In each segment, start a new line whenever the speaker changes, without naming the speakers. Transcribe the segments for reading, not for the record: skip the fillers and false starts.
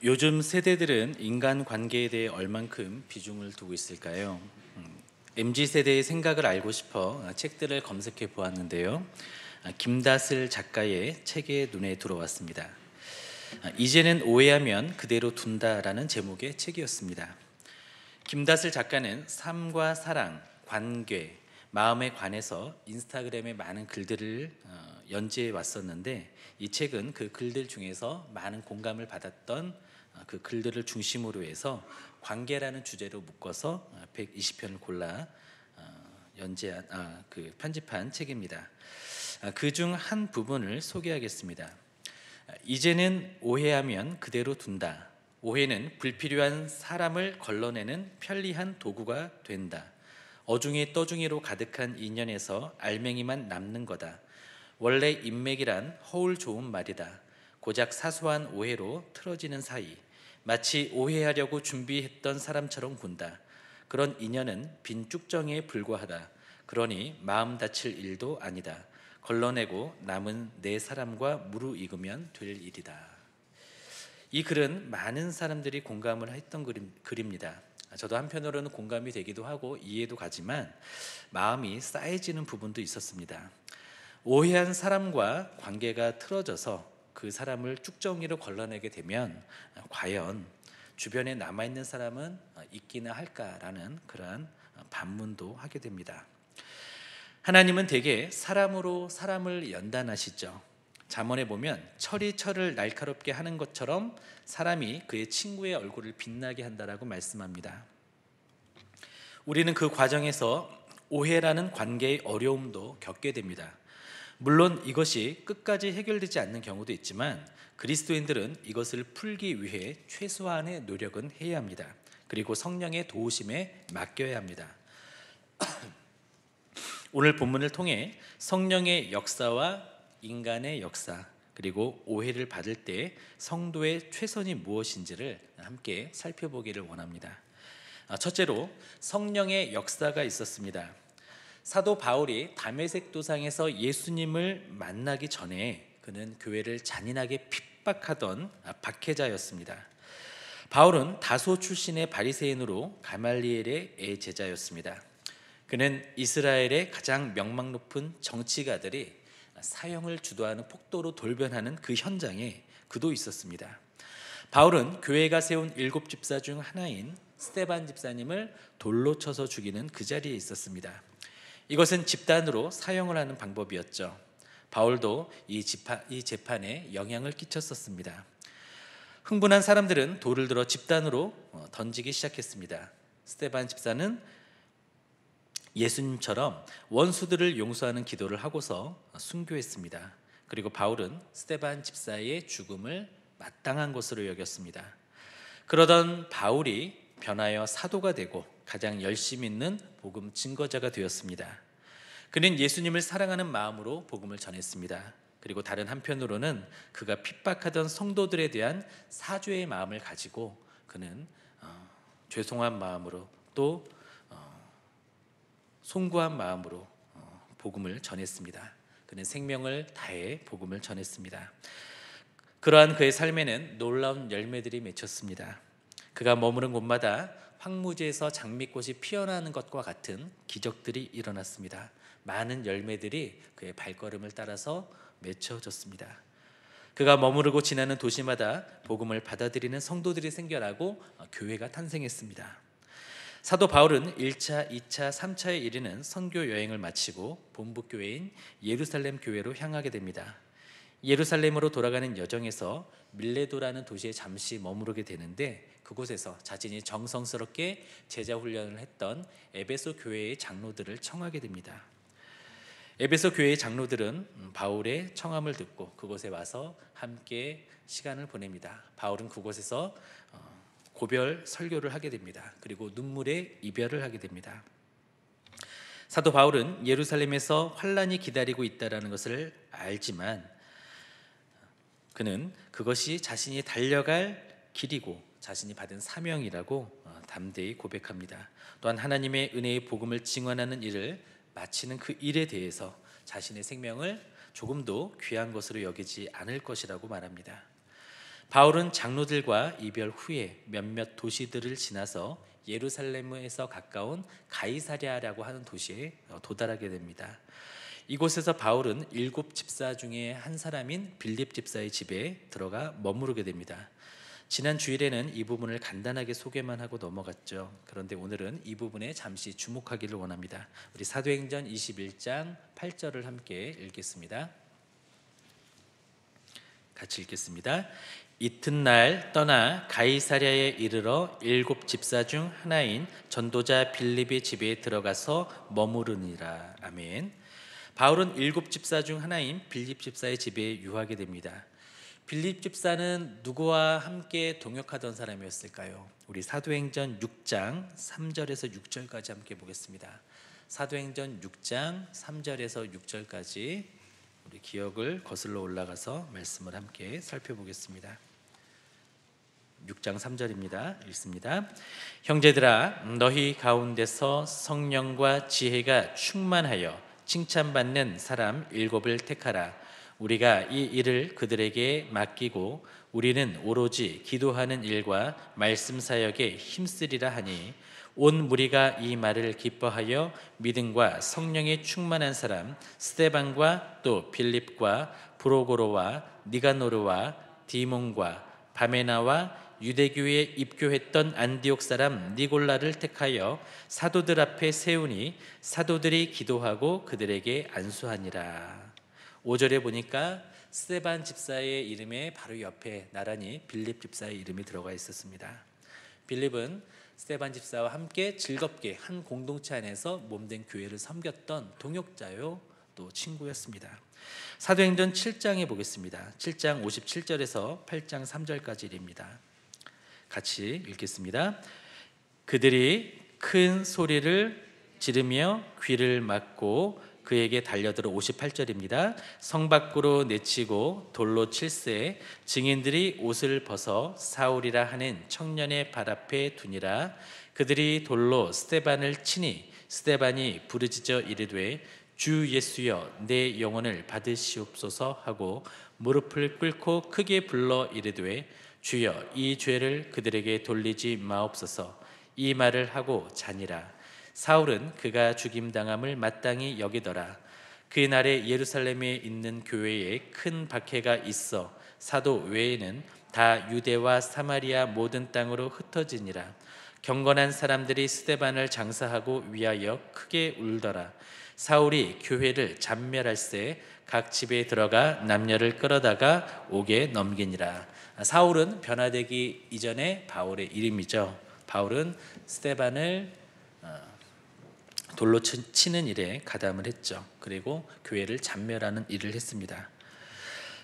요즘 세대들은 인간 관계에 대해 얼만큼 비중을 두고 있을까요? MZ 세대의 생각을 알고 싶어 책들을 검색해 보았는데요. 김다슬 작가의 책에 눈에 들어왔습니다. 이제는 오해하면 그대로 둔다라는 제목의 책이었습니다. 김다슬 작가는 삶과 사랑, 관계, 마음에 관해서 인스타그램에 많은 글들을 연재해 왔었는데, 이 책은 그 글들 중에서 많은 공감을 받았던 그 글들을 중심으로 해서 관계라는 주제로 묶어서 120편을 골라 연재한 편집한 책입니다. 그중 한 부분을 소개하겠습니다. 이제는 오해하면 그대로 둔다. 오해는 불필요한 사람을 걸러내는 편리한 도구가 된다. 어중이 떠중이로 가득한 인연에서 알맹이만 남는 거다. 원래 인맥이란 허울 좋은 말이다. 고작 사소한 오해로 틀어지는 사이, 마치 오해하려고 준비했던 사람처럼 군다. 그런 인연은 빈 쭉정이에 불과하다. 그러니 마음 다칠 일도 아니다. 걸러내고 남은 내 사람과 무르익으면 될 일이다. 이 글은 많은 사람들이 공감을 했던 글입니다. 저도 한편으로는 공감이 되기도 하고 이해도 가지만 마음이 쌓여지는 부분도 있었습니다. 오해한 사람과 관계가 틀어져서 그 사람을 쭉정이로 걸러내게 되면 과연 주변에 남아있는 사람은 있기나 할까라는 그러한 반문도 하게 됩니다. 하나님은 대개 사람으로 사람을 연단하시죠. 잠언에 보면 철이 철을 날카롭게 하는 것처럼 사람이 그의 친구의 얼굴을 빛나게 한다라고 말씀합니다. 우리는 그 과정에서 오해라는 관계의 어려움도 겪게 됩니다. 물론 이것이 끝까지 해결되지 않는 경우도 있지만 그리스도인들은 이것을 풀기 위해 최소한의 노력은 해야 합니다. 그리고 성령의 도우심에 맡겨야 합니다. 오늘 본문을 통해 성령의 역사와 인간의 역사, 그리고 오해를 받을 때 성도의 최선이 무엇인지를 함께 살펴보기를 원합니다. 첫째로 성령의 역사가 있었습니다. 사도 바울이 다메섹 도상에서 예수님을 만나기 전에 그는 교회를 잔인하게 핍박하던 박해자였습니다. 바울은 다소 출신의 바리새인으로 가말리엘의 제자였습니다. 그는 이스라엘의 가장 명망 높은 정치가들이 사형을 주도하는 폭도로 돌변하는 그 현장에 그도 있었습니다. 바울은 교회가 세운 7집사 중 하나인 스데반 집사님을 돌로 쳐서 죽이는 그 자리에 있었습니다. 이것은 집단으로 사형을 하는 방법이었죠. 바울도 이 재판에 영향을 끼쳤었습니다. 흥분한 사람들은 돌을 들어 집단으로 던지기 시작했습니다. 스데반 집사는 예수님처럼 원수들을 용서하는 기도를 하고서 순교했습니다. 그리고 바울은 스데반 집사의 죽음을 마땅한 것으로 여겼습니다. 그러던 바울이 변하여 사도가 되고 가장 열심 있는 복음 증거자가 되었습니다. 그는 예수님을 사랑하는 마음으로 복음을 전했습니다. 그리고 다른 한편으로는 그가 핍박하던 성도들에 대한 사죄의 마음을 가지고 그는 죄송한 마음으로 또 송구한 마음으로 복음을 전했습니다. 그는 생명을 다해 복음을 전했습니다. 그러한 그의 삶에는 놀라운 열매들이 맺혔습니다. 그가 머무른 곳마다 황무지에서 장미꽃이 피어나는 것과 같은 기적들이 일어났습니다. 많은 열매들이 그의 발걸음을 따라서 맺혀졌습니다. 그가 머무르고 지나는 도시마다 복음을 받아들이는 성도들이 생겨나고 교회가 탄생했습니다. 사도 바울은 1차, 2차, 3차에 이르는 선교 여행을 마치고 본부교회인 예루살렘 교회로 향하게 됩니다. 예루살렘으로 돌아가는 여정에서 밀레도라는 도시에 잠시 머무르게 되는데, 그곳에서 자신이 정성스럽게 제자 훈련을 했던 에베소 교회의 장로들을 청하게 됩니다. 에베소 교회의 장로들은 바울의 청함을 듣고 그곳에 와서 함께 시간을 보냅니다. 바울은 그곳에서 고별 설교를 하게 됩니다. 그리고 눈물의 이별을 하게 됩니다. 사도 바울은 예루살렘에서 환란이 기다리고 있다는 것을 알지만 그는 그것이 자신이 달려갈 길이고 자신이 받은 사명이라고 담대히 고백합니다. 또한 하나님의 은혜의 복음을 증언하는 일을 마치는 그 일에 대해서 자신의 생명을 조금도 귀한 것으로 여기지 않을 것이라고 말합니다. 바울은 장로들과 이별 후에 몇몇 도시들을 지나서 예루살렘에서 가까운 가이사랴라고 하는 도시에 도달하게 됩니다. 이곳에서 바울은 7집사 중에 한 사람인 빌립 집사의 집에 들어가 머무르게 됩니다. 지난 주일에는 이 부분을 간단하게 소개만 하고 넘어갔죠. 그런데 오늘은 이 부분에 잠시 주목하기를 원합니다. 우리 사도행전 21장 8절을 함께 읽겠습니다. 같이 읽겠습니다. 이튿날 떠나 가이사랴에 이르러 7집사 중 하나인 전도자 빌립의 집에 들어가서 머무르니라. 아멘. 바울은 7집사 중 하나인 빌립 집사의 집에 유하게 됩니다. 빌립 집사는 누구와 함께 동역하던 사람이었을까요? 우리 사도행전 6장 3절에서 6절까지 함께 보겠습니다. 사도행전 6장 3절에서 6절까지 우리 기억을 거슬러 올라가서 말씀을 함께 살펴보겠습니다. 6장 3절입니다. 읽습니다. 형제들아, 너희 가운데서 성령과 지혜가 충만하여 칭찬받는 사람 7을 택하라. 우리가 이 일을 그들에게 맡기고 우리는 오로지 기도하는 일과 말씀 사역에 힘쓰리라 하니, 온 무리가 이 말을 기뻐하여 믿음과 성령에 충만한 사람 스데반과 또 빌립과 브로고로와 니가노르와 디몬과 바메나와 유대교에 입교했던 안디옥 사람 니골라를 택하여 사도들 앞에 세우니 사도들이 기도하고 그들에게 안수하니라. 5절에 보니까 스데반 집사의 이름에 바로 옆에 나란히 빌립 집사의 이름이 들어가 있었습니다. 빌립은 스데반 집사와 함께 즐겁게 한 공동체 안에서 몸된 교회를 섬겼던 동역자요, 또 친구였습니다. 사도행전 7장에 보겠습니다. 7장 57절에서 8장 3절까지입니다. 같이 읽겠습니다. 그들이 큰 소리를 지르며 귀를 막고 그에게 달려들어 58절입니다. 성 밖으로 내치고 돌로 칠세 증인들이 옷을 벗어 사울이라 하는 청년의 발 앞에 두니라. 그들이 돌로 스데반을 치니 스데반이 부르짖어 이르되 주 예수여 내 영혼을 받으시옵소서 하고 무릎을 꿇고 크게 불러 이르되 주여 이 죄를 그들에게 돌리지 마옵소서. 이 말을 하고 자니라. 사울은 그가 죽임당함을 마땅히 여기더라. 그날에 예루살렘에 있는 교회에 큰 박해가 있어 사도 외에는 다 유대와 사마리아 모든 땅으로 흩어지니라. 경건한 사람들이 스데반을 장사하고 위하여 크게 울더라. 사울이 교회를 잡멸할새 각 집에 들어가 남녀를 끌어다가 옥에 넘기니라. 사울은 변화되기 이전에 바울의 이름이죠. 바울은 스데반을 돌로 치는 일에 가담을 했죠. 그리고 교회를 잡멸하는 일을 했습니다.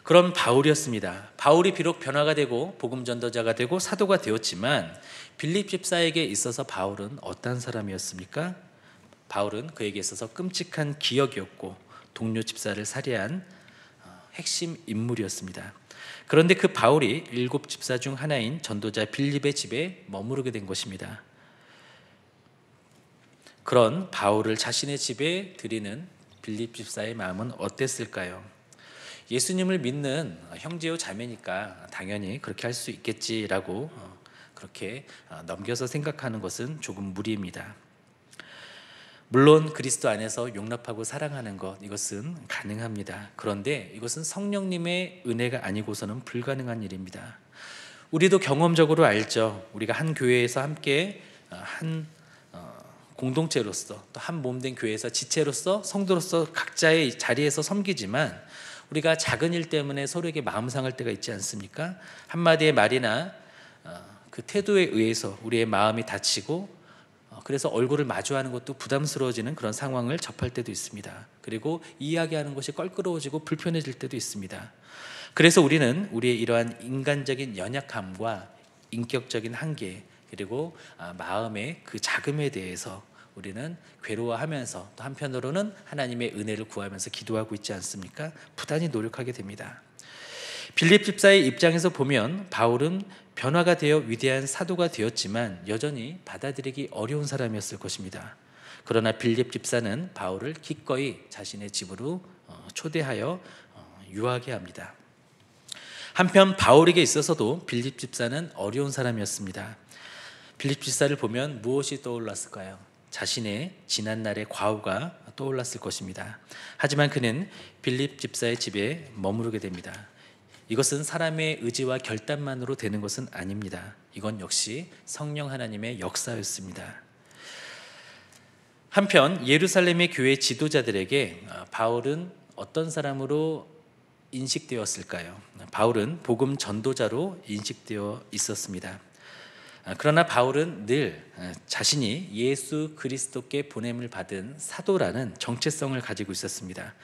그런 바울이었습니다. 바울이 비록 변화가 되고 복음 전도자가 되고 사도가 되었지만 빌립 집사에게 있어서 바울은 어떤 사람이었습니까? 바울은 그에게 있어서 끔찍한 기억이었고 동료 집사를 살해한 핵심 인물이었습니다. 그런데 그 바울이 7집사 중 하나인 전도자 빌립의 집에 머무르게 된 것입니다. 그런 바울을 자신의 집에 들이는 빌립 집사의 마음은 어땠을까요? 예수님을 믿는 형제요 자매니까 당연히 그렇게 할 수 있겠지라고 그렇게 넘겨서 생각하는 것은 조금 무리입니다. 물론 그리스도 안에서 용납하고 사랑하는 것, 이것은 가능합니다. 그런데 이것은 성령님의 은혜가 아니고서는 불가능한 일입니다. 우리도 경험적으로 알죠. 우리가 한 교회에서 함께 한 공동체로서 또 한 몸된 교회에서 지체로서 성도로서 각자의 자리에서 섬기지만 우리가 작은 일 때문에 서로에게 마음 상할 때가 있지 않습니까? 한마디의 말이나 그 태도에 의해서 우리의 마음이 다치고 그래서 얼굴을 마주하는 것도 부담스러워지는 그런 상황을 접할 때도 있습니다. 그리고 이야기하는 것이 껄끄러워지고 불편해질 때도 있습니다. 그래서 우리는 우리의 이러한 인간적인 연약함과 인격적인 한계 그리고 마음의 그 자금에 대해서 우리는 괴로워하면서 또 한편으로는 하나님의 은혜를 구하면서 기도하고 있지 않습니까? 부단히 노력하게 됩니다. 빌립 집사의 입장에서 보면 바울은 변화가 되어 위대한 사도가 되었지만 여전히 받아들이기 어려운 사람이었을 것입니다. 그러나 빌립 집사는 바울을 기꺼이 자신의 집으로 초대하여 유하게 합니다. 한편 바울에게 있어서도 빌립 집사는 어려운 사람이었습니다. 빌립 집사를 보면 무엇이 떠올랐을까요? 자신의 지난날의 과오가 떠올랐을 것입니다. 하지만 그는 빌립 집사의 집에 머무르게 됩니다. 이것은 사람의 의지와 결단만으로 되는 것은 아닙니다. 이건 역시 성령 하나님의 역사였습니다. 한편 예루살렘의 교회 지도자들에게 바울은 어떤 사람으로 인식되었을까요? 바울은 복음 전도자로 인식되어 있었습니다. 그러나 바울은 늘 자신이 예수 그리스도께 보냄을 받은 사도라는 정체성을 가지고 있었습니다.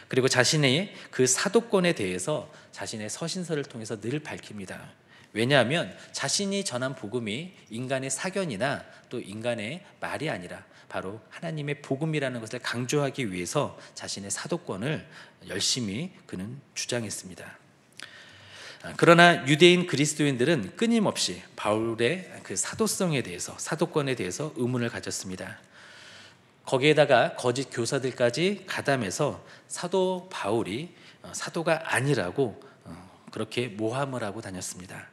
그리고 자신의 그 사도권에 대해서 자신의 서신서를 통해서 늘 밝힙니다. 왜냐하면 자신이 전한 복음이 인간의 사견이나 또 인간의 말이 아니라 바로 하나님의 복음이라는 것을 강조하기 위해서 자신의 사도권을 열심히 그는 주장했습니다. 그러나 유대인 그리스도인들은 끊임없이 바울의 그 사도성에 대해서, 사도권에 대해서 의문을 가졌습니다. 거기에다가 거짓 교사들까지 가담해서 사도 바울이 사도가 아니라고 그렇게 모함을 하고 다녔습니다.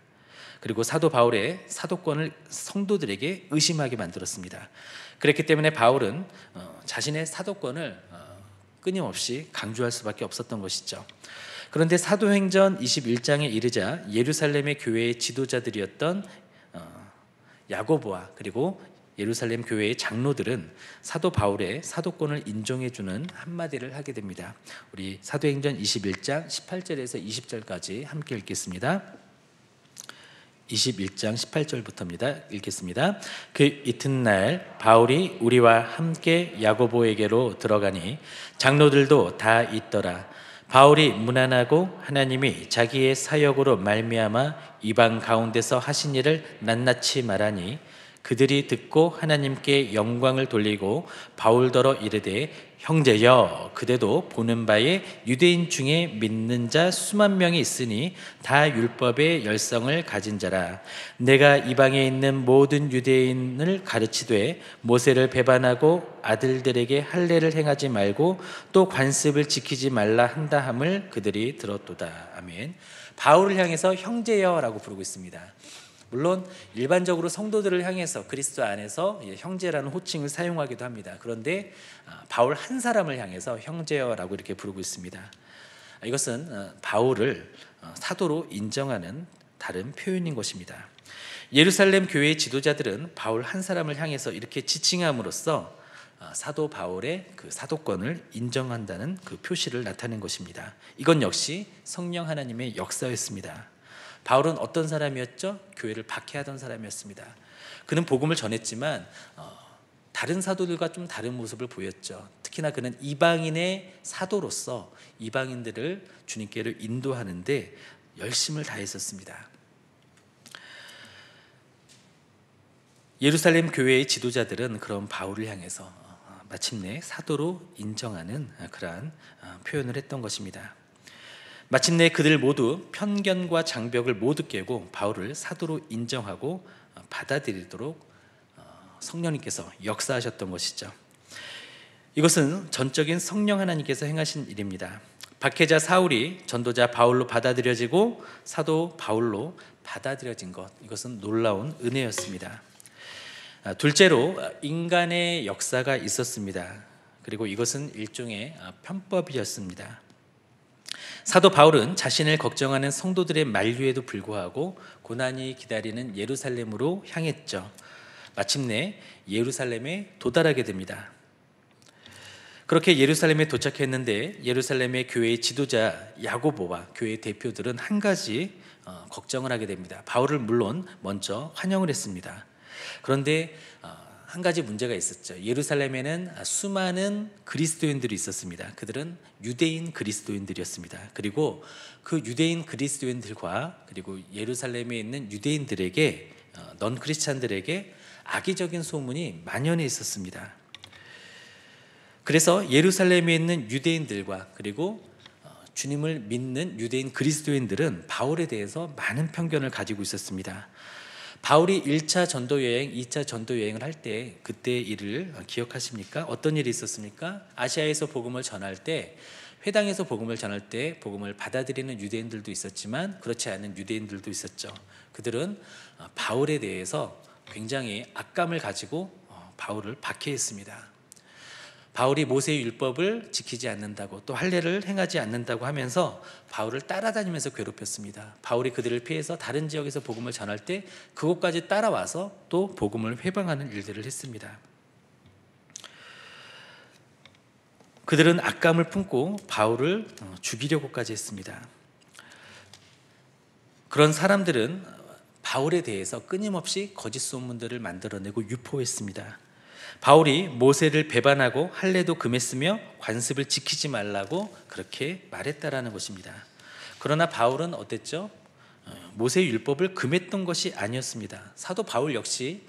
그리고 사도 바울의 사도권을 성도들에게 의심하게 만들었습니다. 그렇기 때문에 바울은 자신의 사도권을 끊임없이 강조할 수밖에 없었던 것이죠. 그런데 사도행전 21장에 이르자 예루살렘의 교회의 지도자들이었던 야고보와 그리고 예루살렘 교회의 장로들은 사도 바울의 사도권을 인정해주는 한마디를 하게 됩니다. 우리 사도행전 21장 18절에서 20절까지 함께 읽겠습니다. 21장 18절부터입니다. 읽겠습니다. 그 이튿날 바울이 우리와 함께 야고보에게로 들어가니 장로들도 다 있더라. 바울이 문안하고 하나님이 자기의 사역으로 말미암아 이방 가운데서 하신 일을 낱낱이 말하니 그들이 듣고 하나님께 영광을 돌리고 바울더러 이르되 형제여 그대도 보는 바에 유대인 중에 믿는 자 수만 명이 있으니 다 율법의 열성을 가진 자라. 내가 이방에 있는 모든 유대인을 가르치되 모세를 배반하고 아들들에게 할례를 행하지 말고 또 관습을 지키지 말라 한다 함을 그들이 들었도다. 아멘. 바울을 향해서 형제여라고 부르고 있습니다. 물론 일반적으로 성도들을 향해서 그리스도 안에서 형제라는 호칭을 사용하기도 합니다. 그런데 바울 한 사람을 향해서 형제여라고 이렇게 부르고 있습니다. 이것은 바울을 사도로 인정하는 다른 표현인 것입니다. 예루살렘 교회의 지도자들은 바울 한 사람을 향해서 이렇게 지칭함으로써 사도 바울의 그 사도권을 인정한다는 그 표시를 나타낸 것입니다. 이건 역시 성령 하나님의 역사였습니다. 바울은 어떤 사람이었죠? 교회를 박해하던 사람이었습니다. 그는 복음을 전했지만 다른 사도들과 좀 다른 모습을 보였죠. 특히나 그는 이방인의 사도로서 이방인들을 주님께로 인도하는데 열심을 다했었습니다. 예루살렘 교회의 지도자들은 그런 바울을 향해서 마침내 사도로 인정하는 그러한 표현을 했던 것입니다. 마침내 그들 모두 편견과 장벽을 모두 깨고 바울을 사도로 인정하고 받아들이도록 성령님께서 역사하셨던 것이죠. 이것은 전적인 성령 하나님께서 행하신 일입니다. 박해자 사울이 전도자 바울로 받아들여지고 사도 바울로 받아들여진 것, 이것은 놀라운 은혜였습니다. 둘째로 인간의 역사가 있었습니다. 그리고 이것은 일종의 편법이었습니다. 사도 바울은 자신을 걱정하는 성도들의 만류에도 불구하고 고난이 기다리는 예루살렘으로 향했죠. 마침내 예루살렘에 도달하게 됩니다. 그렇게 예루살렘에 도착했는데 예루살렘의 교회의 지도자 야고보와 교회 대표들은 한 가지 걱정을 하게 됩니다. 바울을 물론 먼저 환영을 했습니다. 그런데 한 가지 문제가 있었죠. 예루살렘에는 수많은 그리스도인들이 있었습니다. 그들은 유대인 그리스도인들이었습니다. 그리고 그 유대인 그리스도인들과 그리고 예루살렘에 있는 유대인들에게 넌 크리스찬들에게 악의적인 소문이 만연해 있었습니다. 그래서 예루살렘에 있는 유대인들과 그리고 주님을 믿는 유대인 그리스도인들은 바울에 대해서 많은 편견을 가지고 있었습니다. 바울이 1차 전도 여행, 2차 전도 여행을 할 때 그때 일을 기억하십니까? 어떤 일이 있었습니까? 아시아에서 복음을 전할 때 회당에서 복음을 전할 때 복음을 받아들이는 유대인들도 있었지만 그렇지 않은 유대인들도 있었죠. 그들은 바울에 대해서 굉장히 악감을 가지고 바울을 박해했습니다. 바울이 모세의 율법을 지키지 않는다고 또 할례를 행하지 않는다고 하면서 바울을 따라다니면서 괴롭혔습니다. 바울이 그들을 피해서 다른 지역에서 복음을 전할 때 그곳까지 따라와서 또 복음을 회방하는 일들을 했습니다. 그들은 악감을 품고 바울을 죽이려고까지 했습니다. 그런 사람들은 바울에 대해서 끊임없이 거짓 소문들을 만들어내고 유포했습니다. 바울이 모세를 배반하고 할례도 금했으며 관습을 지키지 말라고 그렇게 말했다라는 것입니다. 그러나 바울은 어땠죠? 모세의 율법을 금했던 것이 아니었습니다. 사도 바울 역시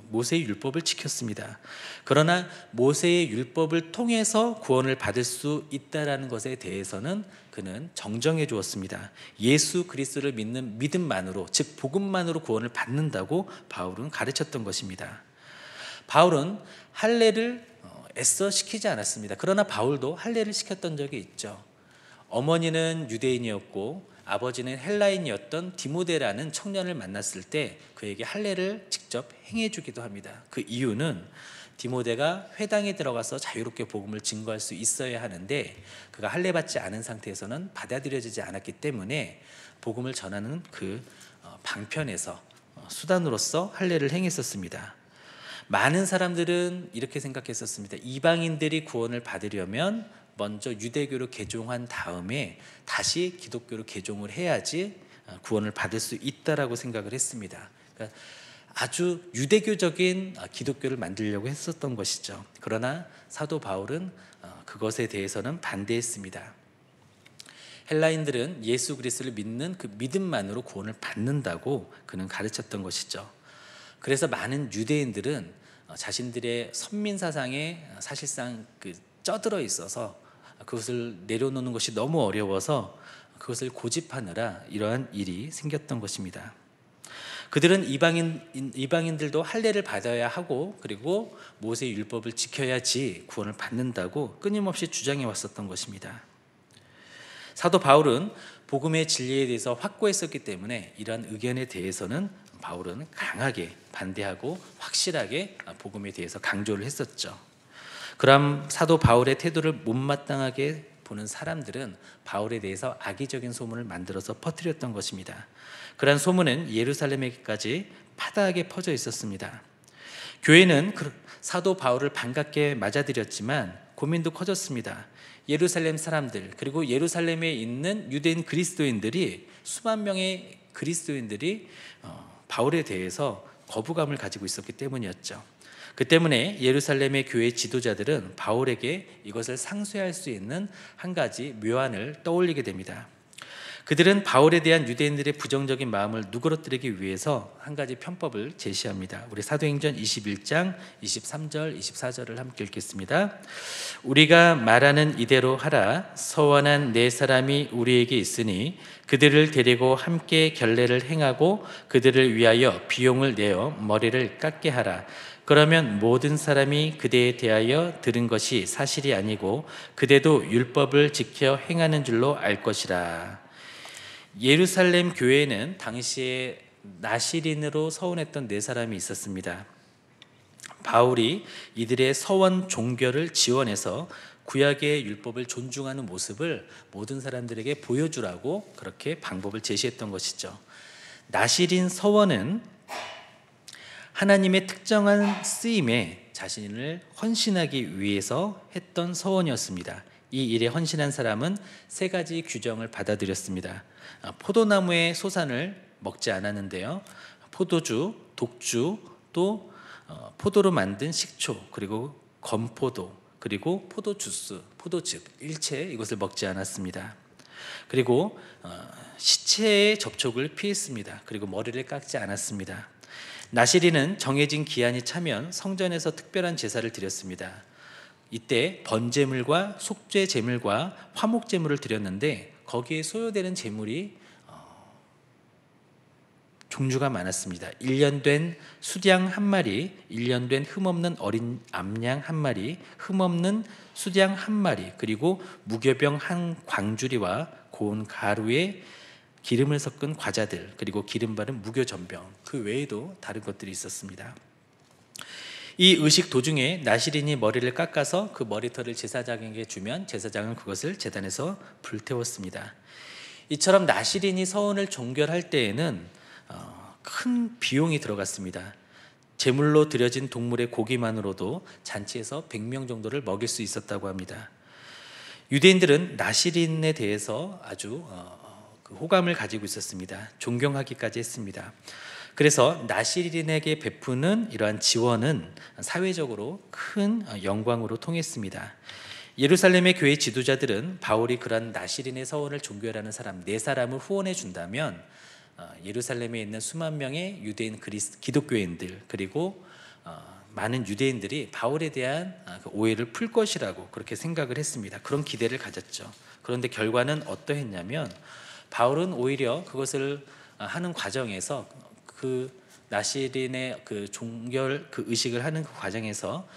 모세의 율법을 지켰습니다. 그러나 모세의 율법을 통해서 구원을 받을 수 있다라는 것에 대해서는 그는 정정해 주었습니다. 예수 그리스도를 믿는 믿음만으로, 즉 복음만으로 구원을 받는다고 바울은 가르쳤던 것입니다. 바울은 할례를 애써 시키지 않았습니다. 그러나 바울도 할례를 시켰던 적이 있죠. 어머니는 유대인이었고 아버지는 헬라인이었던 디모데라는 청년을 만났을 때 그에게 할례를 직접 행해 주기도 합니다. 그 이유는 디모데가 회당에 들어가서 자유롭게 복음을 증거할 수 있어야 하는데 그가 할례 받지 않은 상태에서는 받아들여지지 않았기 때문에 복음을 전하는 그 방편에서 수단으로서 할례를 행했었습니다. 많은 사람들은 이렇게 생각했었습니다. 이방인들이 구원을 받으려면 먼저 유대교로 개종한 다음에 다시 기독교로 개종을 해야지 구원을 받을 수 있다라고 생각을 했습니다. 그러니까 아주 유대교적인 기독교를 만들려고 했었던 것이죠. 그러나 사도 바울은 그것에 대해서는 반대했습니다. 헬라인들은 예수 그리스도를 믿는 그 믿음만으로 구원을 받는다고 그는 가르쳤던 것이죠. 그래서 많은 유대인들은 자신들의 선민 사상에 사실상 쩌들어 있어서 그것을 내려놓는 것이 너무 어려워서 그것을 고집하느라 이러한 일이 생겼던 것입니다. 그들은 이방인들도 할례를 받아야 하고 그리고 모세의 율법을 지켜야지 구원을 받는다고 끊임없이 주장해 왔었던 것입니다. 사도 바울은 복음의 진리에 대해서 확고했었기 때문에 이러한 의견에 대해서는 바울은 강하게 반대하고 확실하게 복음에 대해서 강조를 했었죠. 그럼 사도 바울의 태도를 못마땅하게 보는 사람들은 바울에 대해서 악의적인 소문을 만들어서 퍼뜨렸던 것입니다. 그러한 소문은 예루살렘에까지 파다하게 퍼져 있었습니다. 교회는 사도 바울을 반갑게 맞아들였지만 고민도 커졌습니다. 예루살렘 사람들 그리고 예루살렘에 있는 유대인 그리스도인들이 수만 명의 그리스도인들이 바울에 대해서 거부감을 가지고 있었기 때문이었죠. 그 때문에 예루살렘의 교회 지도자들은 바울에게 이것을 상쇄할 수 있는 한 가지 묘안을 떠올리게 됩니다. 그들은 바울에 대한 유대인들의 부정적인 마음을 누그러뜨리기 위해서 한 가지 편법을 제시합니다. 우리 사도행전 21장 23절 24절을 함께 읽겠습니다. 우리가 말하는 이대로 하라. 서원한 네 사람이 우리에게 있으니 그들을 데리고 함께 결례를 행하고 그들을 위하여 비용을 내어 머리를 깎게 하라. 그러면 모든 사람이 그대에 대하여 들은 것이 사실이 아니고 그대도 율법을 지켜 행하는 줄로 알 것이라. 예루살렘 교회에는 당시에 나시린으로 서원했던 네 사람이 있었습니다. 바울이 이들의 서원 종교를 지원해서 구약의 율법을 존중하는 모습을 모든 사람들에게 보여주라고 그렇게 방법을 제시했던 것이죠. 나시린 서원은 하나님의 특정한 쓰임에 자신을 헌신하기 위해서 했던 서원이었습니다. 이 일에 헌신한 사람은 세 가지 규정을 받아들였습니다. 포도나무의 소산을 먹지 않았는데요. 포도주, 독주, 또 포도로 만든 식초, 그리고 건포도, 그리고 포도주스, 포도즙, 일체 이것을 먹지 않았습니다. 그리고 시체의 접촉을 피했습니다. 그리고 머리를 깎지 않았습니다. 나시린은 정해진 기한이 차면 성전에서 특별한 제사를 드렸습니다. 이때 번제물과 속죄제물과 화목제물을 드렸는데 거기에 소요되는 제물이 종류가 많았습니다. 1년 된 수양 한 마리, 1년 된 흠없는 어린 암양 한 마리, 흠없는 수양 한 마리, 그리고 무교병 한 광주리와 고운 가루에 기름을 섞은 과자들, 그리고 기름 바른 무교전병, 그 외에도 다른 것들이 있었습니다. 이 의식 도중에 나시린이 머리를 깎아서 그 머리털을 제사장에게 주면 제사장은 그것을 제단에서 불태웠습니다. 이처럼 나시린이 서원을 종결할 때에는 큰 비용이 들어갔습니다. 제물로 드려진 동물의 고기만으로도 잔치에서 100명 정도를 먹일 수 있었다고 합니다. 유대인들은 나시린에 대해서 아주 호감을 가지고 있었습니다. 존경하기까지 했습니다. 그래서 나시린에게 베푸는 이러한 지원은 사회적으로 큰 영광으로 통했습니다. 예루살렘의 교회 지도자들은 바울이 그런 나시린의 서원을 종결하는 사람 4사람을 후원해 준다면 예루살렘에 있는 수만 명의 유대인 기독교인들, 그리고 많은 유대인들이 바울에 대한 오해를 풀 것이라고 그렇게 생각을 했습니다. 그런 기대를 가졌죠. 그런데 결과는 어떠했냐면 바울은 오히려 그것을 하는 과정에서 그 나시린의 그 종결 그 의식을 하는 그 과정에서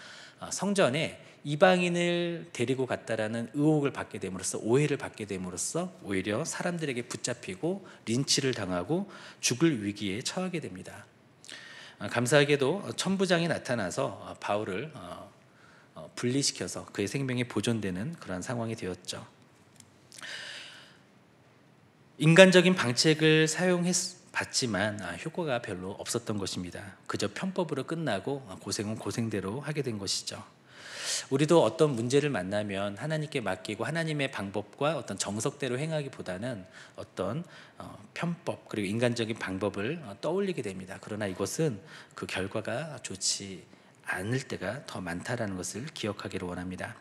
성전에 이방인을 데리고 갔다라는 의혹을 받게 됨으로써, 오해를 받게 됨으로써 오히려 사람들에게 붙잡히고 린치를 당하고 죽을 위기에 처하게 됩니다. 감사하게도 천부장이 나타나서 바울을 분리시켜서 그의 생명이 보존되는 그런 상황이 되었죠. 인간적인 방책을 사용했지만 효과가 별로 없었던 것입니다. 그저 편법으로 끝나고 고생은 고생대로 하게 된 것이죠. 우리도 어떤 문제를 만나면 하나님께 맡기고 하나님의 방법과 어떤 정석대로 행하기보다는 어떤 편법, 그리고 인간적인 방법을 떠올리게 됩니다. 그러나 이것은 그 결과가 좋지 않을 때가 더 많다라는 것을 기억하기를 원합니다.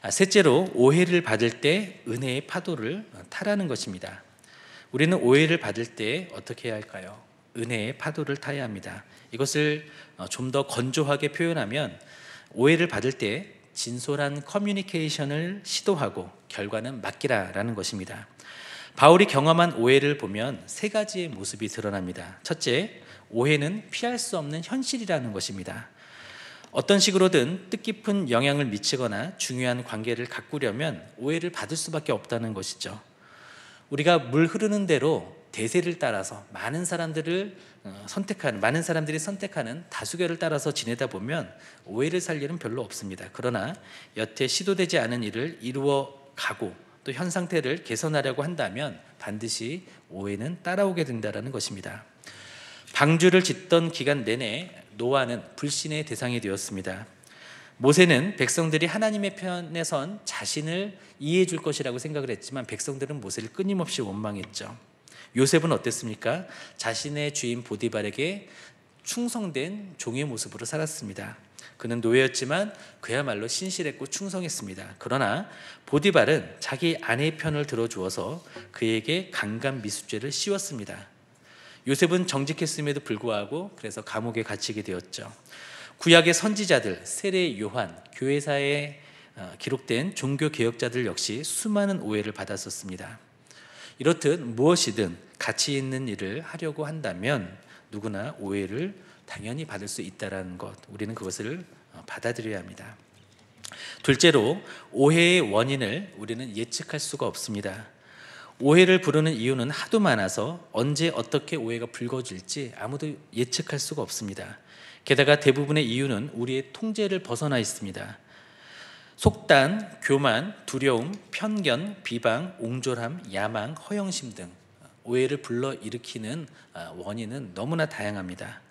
셋째로, 오해를 받을 때 은혜의 파도를 타라는 것입니다. 우리는 오해를 받을 때 어떻게 해야 할까요? 은혜의 파도를 타야 합니다. 이것을 좀 더 건조하게 표현하면, 오해를 받을 때 진솔한 커뮤니케이션을 시도하고 결과는 맡기라라는 것입니다. 바울이 경험한 오해를 보면 3가지의 모습이 드러납니다. 첫째, 오해는 피할 수 없는 현실이라는 것입니다. 어떤 식으로든 뜻깊은 영향을 미치거나 중요한 관계를 가꾸려면 오해를 받을 수밖에 없다는 것이죠. 우리가 물 흐르는 대로 대세를 따라서 많은 사람들이 선택하는 다수결을 따라서 지내다 보면 오해를 살 일은 별로 없습니다. 그러나 여태 시도되지 않은 일을 이루어 가고 또 현 상태를 개선하려고 한다면 반드시 오해는 따라오게 된다는 것입니다. 방주를 짓던 기간 내내 노아는 불신의 대상이 되었습니다. 모세는 백성들이 하나님의 편에 선 자신을 이해해 줄 것이라고 생각을 했지만 백성들은 모세를 끊임없이 원망했죠. 요셉은 어땠습니까? 자신의 주인 보디발에게 충성된 종의 모습으로 살았습니다. 그는 노예였지만 그야말로 신실했고 충성했습니다. 그러나 보디발은 자기 아내의 편을 들어주어서 그에게 강간미수죄를 씌웠습니다. 요셉은 정직했음에도 불구하고 그래서 감옥에 갇히게 되었죠. 구약의 선지자들, 세례 요한, 교회사에 기록된 종교개혁자들 역시 수많은 오해를 받았었습니다. 이렇듯 무엇이든 가치 있는 일을 하려고 한다면 누구나 오해를 당연히 받을 수 있다는 것, 우리는 그것을 받아들여야 합니다. 둘째로, 오해의 원인을 우리는 예측할 수가 없습니다. 오해를 부르는 이유는 하도 많아서 언제 어떻게 오해가 불거질지 아무도 예측할 수가 없습니다. 게다가 대부분의 이유는 우리의 통제를 벗어나 있습니다. 속단, 교만, 두려움, 편견, 비방, 옹졸함, 야망, 허영심 등 오해를 불러일으키는 원인은 너무나 다양합니다.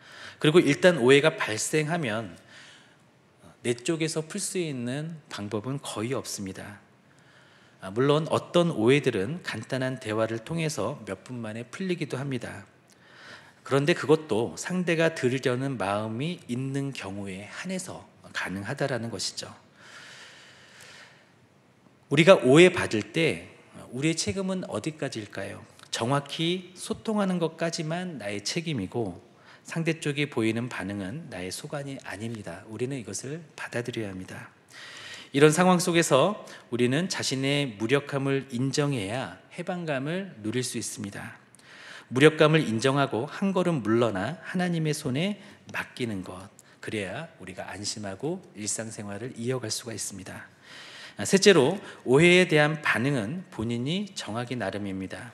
그리고 일단 오해가 발생하면 내 쪽에서 풀 수 있는 방법은 거의 없습니다. 물론 어떤 오해들은 간단한 대화를 통해서 몇 분 만에 풀리기도 합니다. 그런데 그것도 상대가 들으려는 마음이 있는 경우에 한해서 가능하다라는 것이죠. 우리가 오해받을 때 우리의 책임은 어디까지일까요? 정확히 소통하는 것까지만 나의 책임이고 상대 쪽이 보이는 반응은 나의 소관이 아닙니다. 우리는 이것을 받아들여야 합니다. 이런 상황 속에서 우리는 자신의 무력함을 인정해야 해방감을 누릴 수 있습니다. 무력감을 인정하고 한 걸음 물러나 하나님의 손에 맡기는 것, 그래야 우리가 안심하고 일상생활을 이어갈 수가 있습니다. 셋째로, 오해에 대한 반응은 본인이 정하기 나름입니다.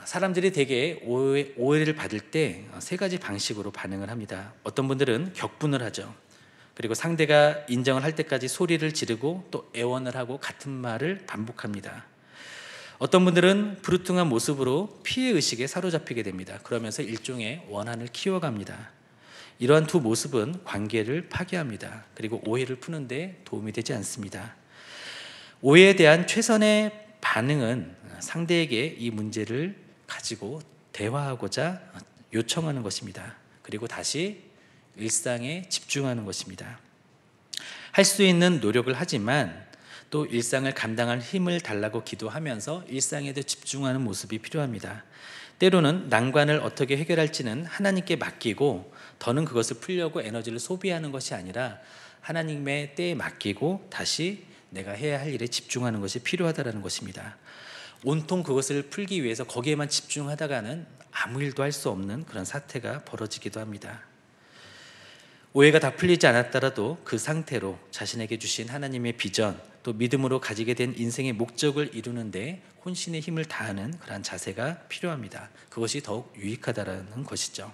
사람들이 대개 오해를 받을 때 세 가지 방식으로 반응을 합니다. 어떤 분들은 격분을 하죠. 그리고 상대가 인정을 할 때까지 소리를 지르고 또 애원을 하고 같은 말을 반복합니다. 어떤 분들은 부르퉁한 모습으로 피해의식에 사로잡히게 됩니다. 그러면서 일종의 원한을 키워갑니다. 이러한 두 모습은 관계를 파괴합니다. 그리고 오해를 푸는 데 도움이 되지 않습니다. 오해에 대한 최선의 반응은 상대에게 이 문제를 가지고 대화하고자 요청하는 것입니다. 그리고 다시 일상에 집중하는 것입니다. 할 수 있는 노력을 하지만 또 일상을 감당할 힘을 달라고 기도하면서 일상에 더 집중하는 모습이 필요합니다. 때로는 난관을 어떻게 해결할지는 하나님께 맡기고 더는 그것을 풀려고 에너지를 소비하는 것이 아니라 하나님의 때에 맡기고 다시 내가 해야 할 일에 집중하는 것이 필요하다는 것입니다. 온통 그것을 풀기 위해서 거기에만 집중하다가는 아무 일도 할 수 없는 그런 사태가 벌어지기도 합니다. 오해가 다 풀리지 않았더라도 그 상태로 자신에게 주신 하나님의 비전, 또 믿음으로 가지게 된 인생의 목적을 이루는데 혼신의 힘을 다하는 그러한 자세가 필요합니다. 그것이 더욱 유익하다는 것이죠.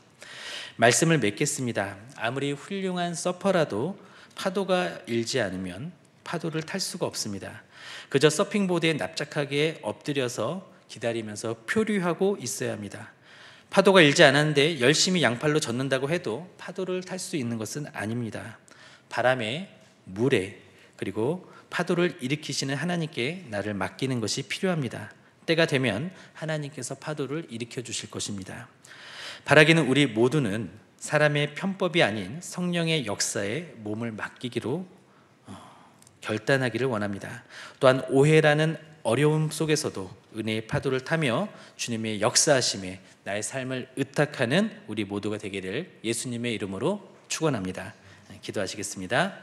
말씀을 맺겠습니다. 아무리 훌륭한 서퍼라도 파도가 일지 않으면 파도를 탈 수가 없습니다. 그저 서핑보드에 납작하게 엎드려서 기다리면서 표류하고 있어야 합니다. 파도가 일지 않았는데 열심히 양팔로 젓는다고 해도 파도를 탈 수 있는 것은 아닙니다. 바람에, 물에, 그리고 파도를 일으키시는 하나님께 나를 맡기는 것이 필요합니다. 때가 되면 하나님께서 파도를 일으켜 주실 것입니다. 바라기는 우리 모두는 사람의 편법이 아닌 성령의 역사에 몸을 맡기기로 결단하기를 원합니다. 또한 오해라는 어려움 속에서도 은혜의 파도를 타며 주님의 역사하심에 나의 삶을 의탁하는 우리 모두가 되기를 예수님의 이름으로 축원합니다. 기도하시겠습니다.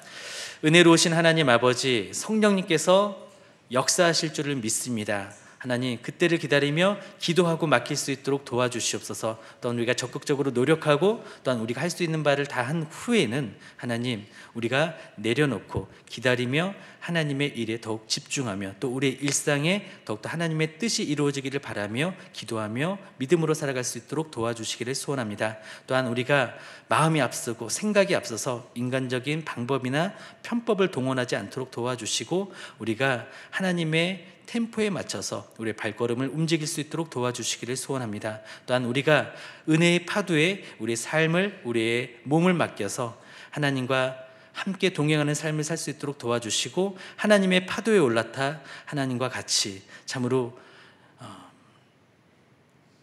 은혜로우신 하나님 아버지, 성령님께서 역사하실 줄을 믿습니다. 하나님, 그때를 기다리며 기도하고 맡길 수 있도록 도와주시옵소서. 또한 우리가 적극적으로 노력하고 또한 우리가 할 수 있는 바를 다 한 후에는 하나님, 우리가 내려놓고 기다리며 하나님의 일에 더욱 집중하며 또 우리의 일상에 더욱더 하나님의 뜻이 이루어지기를 바라며 기도하며 믿음으로 살아갈 수 있도록 도와주시기를 소원합니다. 또한 우리가 마음이 앞서고 생각이 앞서서 인간적인 방법이나 편법을 동원하지 않도록 도와주시고 우리가 하나님의 템포에 맞춰서 우리의 발걸음을 움직일 수 있도록 도와주시기를 소원합니다. 또한 우리가 은혜의 파도에 우리의 삶을, 우리의 몸을 맡겨서 하나님과 함께 동행하는 삶을 살 수 있도록 도와주시고 하나님의 파도에 올라타 하나님과 같이 참으로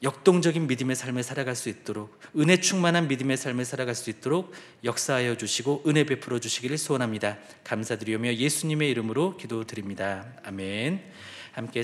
역동적인 믿음의 삶을 살아갈 수 있도록, 은혜 충만한 믿음의 삶을 살아갈 수 있도록 역사하여 주시고 은혜 베풀어 주시기를 소원합니다. 감사드리며 예수님의 이름으로 기도드립니다. 아멘. 함께